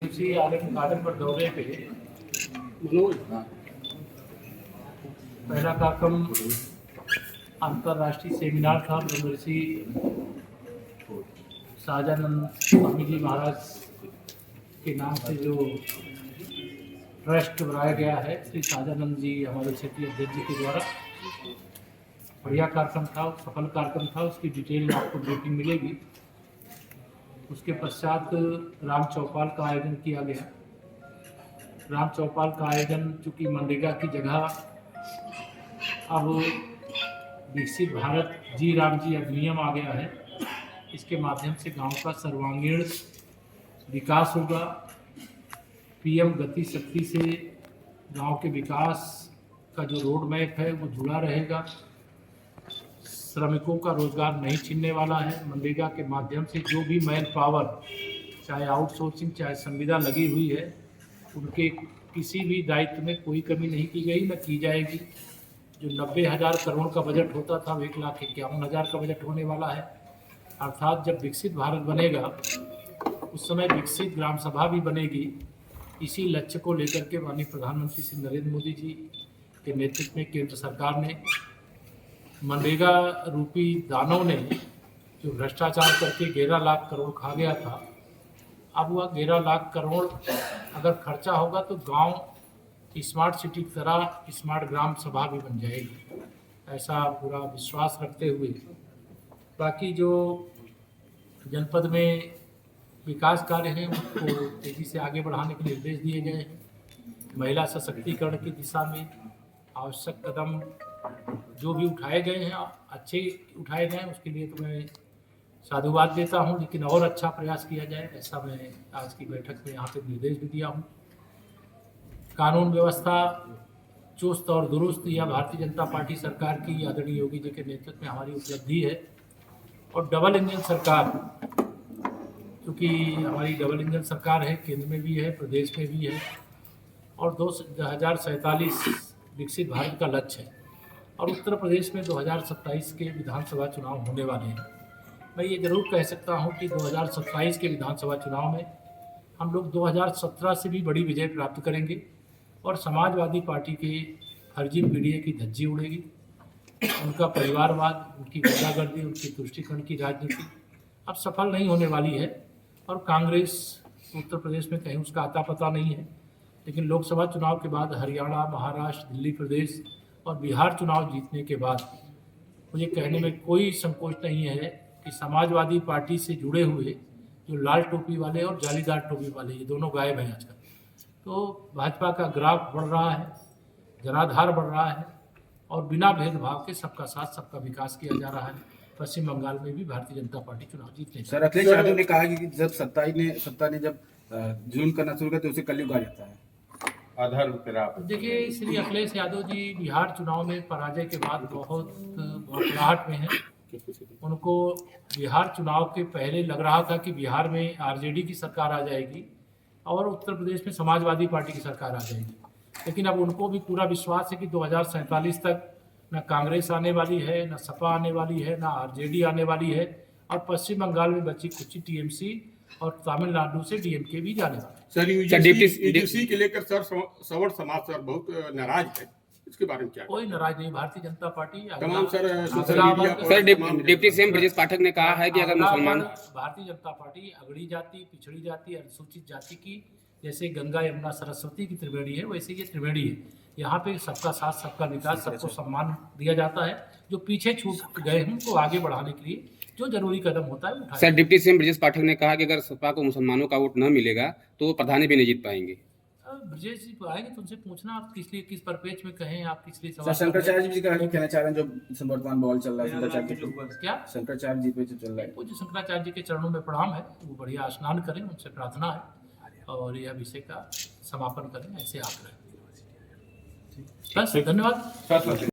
उसी आलम गार्डन पर दौरे पे पहला कार्यक्रम अंतर्राष्ट्रीय सेमिनार था ब्रह्मर्षि सहजानंद स्वामी जी महाराज के नाम से जो ट्रस्ट बनाया गया है श्री सहजानंद जी हमारे क्षेत्रीय अध्यक्ष जी के द्वारा बढ़िया कार्यक्रम था, सफल कार्यक्रम था। उसकी डिटेल आपको ब्रीफिंग मिलेगी। उसके पश्चात राम चौपाल का आयोजन किया गया। राम चौपाल का आयोजन चूँकि मनरेगा की जगह अब विकसित भारत जी राम जी अधिनियम आ गया है, इसके माध्यम से गांव का सर्वांगीण विकास होगा। पीएम गति शक्ति से गांव के विकास का जो रोड मैप है वो जुड़ा रहेगा। श्रमिकों का रोजगार नहीं छीनने वाला है। मनरेगा के माध्यम से जो भी मैन पावर चाहे आउटसोर्सिंग चाहे संविदा लगी हुई है, उनके किसी भी दायित्व में कोई कमी नहीं की गई, न की जाएगी। जो 90,000 करोड़ का बजट होता था, 1,51,000 का बजट होने वाला है। अर्थात जब विकसित भारत बनेगा उस समय विकसित ग्राम सभा भी बनेगी। इसी लक्ष्य को लेकर के माननीय प्रधानमंत्री श्री नरेंद्र मोदी जी के नेतृत्व में केंद्र सरकार ने मनरेगा रूपी दानों ने जो भ्रष्टाचार करके 11 लाख करोड़ खा गया था, अब वह 11 लाख करोड़ अगर खर्चा होगा तो गांव स्मार्ट सिटी की तरह स्मार्ट ग्राम सभा भी बन जाएगी, ऐसा पूरा विश्वास रखते हुए बाकी जो जनपद में विकास कार्य हैं उनको तेज़ी से आगे बढ़ाने के निर्देश दिए गए हैं। महिला सशक्तिकरण की दिशा में आवश्यक कदम जो भी उठाए गए हैं अच्छे उठाए गए हैं, उसके लिए तो मैं साधुवाद देता हूं, लेकिन और अच्छा प्रयास किया जाए ऐसा मैं आज की बैठक में यहाँ पे निर्देश भी दिया हूं। कानून व्यवस्था चुस्त और दुरुस्त यह भारतीय जनता पार्टी सरकार की आदरणीय योगी जी के नेतृत्व में हमारी उपलब्धि है। और डबल इंजन सरकार, क्योंकि हमारी डबल इंजन सरकार है, केंद्र में भी है प्रदेश में भी है, और 2047 विकसित भारत का लक्ष्य है। और उत्तर प्रदेश में 2027 के विधानसभा चुनाव होने वाले हैं। मैं ये जरूर कह सकता हूँ कि 2027 के विधानसभा चुनाव में हम लोग 2017 से भी बड़ी विजय प्राप्त करेंगे और समाजवादी पार्टी के फर्जी पीढ़ी की धज्जी उड़ेगी। उनका परिवारवाद, उनकी गुंडागर्दी, उनकी तुष्टीकरण की राजनीति अब सफल नहीं होने वाली है। और कांग्रेस उत्तर प्रदेश में कहीं उसका आता पता नहीं है, लेकिन लोकसभा चुनाव के बाद हरियाणा, महाराष्ट्र, दिल्ली प्रदेश और बिहार चुनाव जीतने के बाद मुझे कहने में कोई संकोच नहीं है कि समाजवादी पार्टी से जुड़े हुए जो लाल टोपी वाले और जालीदार टोपी वाले ये दोनों गायब हैं आजकल। तो भाजपा का ग्राफ बढ़ रहा है, जनाधार बढ़ रहा है और बिना भेदभाव के सबका साथ सबका विकास किया जा रहा है। पश्चिम बंगाल में भी भारतीय जनता पार्टी चुनाव जीतने सर अखिलेश यादव ने कहा कि जब सत्ता ने जब जुल्म करना शुरू किया तो उसे कलयुग आ जाता है। आधार देखिए, श्री अखिलेश यादव जी बिहार चुनाव में पराजय के बाद बहुत बौखलाहट में हैं। उनको बिहार चुनाव के पहले लग रहा था कि बिहार में आरजेडी की सरकार आ जाएगी और उत्तर प्रदेश में समाजवादी पार्टी की सरकार आ जाएगी, लेकिन अब उनको भी पूरा विश्वास है कि 2047 तक न कांग्रेस आने वाली है, न सपा आने वाली है, न आरजेडी आने वाली है और पश्चिम बंगाल में बची कुछ टीएमसी और तमिलनाडु से डीएमके भी जाने वाला है। सर यूजीसी के लेकर सर सवर्ण समाज सर बहुत नाराज है, इसके बारे में क्या? कोई नाराज नहीं, भारतीय जनता पार्टी तमाम sir deputy CM Brajesh Pathak ने कहा है कि अगर मुसलमान भारतीय जनता पार्टी अगड़ी जाति, पिछड़ी जाति, अनुसूचित जाति की जैसे गंगा यमुना सरस्वती की त्रिवेणी है वैसे ये त्रिवेणी है। यहाँ पे सबका साथ सबका विकास, सबको सम्मान दिया जाता है। जो पीछे छूट गए हैं उनको आगे बढ़ाने के लिए जो जरूरी कदम होता है उठाया। Sir deputy CM Brajesh Pathak ने कहा कि अगर सपा को मुसलमानों का वोट न मिलेगा तो वो प्रधानी भी नहीं जीत पाएंगे। ब्रजेश जी आएंगे तो उनसे पूछना आप किस परिपेक्ष में कहें, आप किस लिए सवाल शंकराचार्य जी का कहना चाह रहे हैं जो वर्तमान बॉल चल रहा है शंकराचार्य जी पे चल रहा है, वो जो शंकराचार्य जी के चरणों में प्रणाम है, वो बढ़िया स्नान करें, उनसे प्रार्थना है और यह विषय का समापन करें, ऐसे आग्रह। बस धन्यवाद।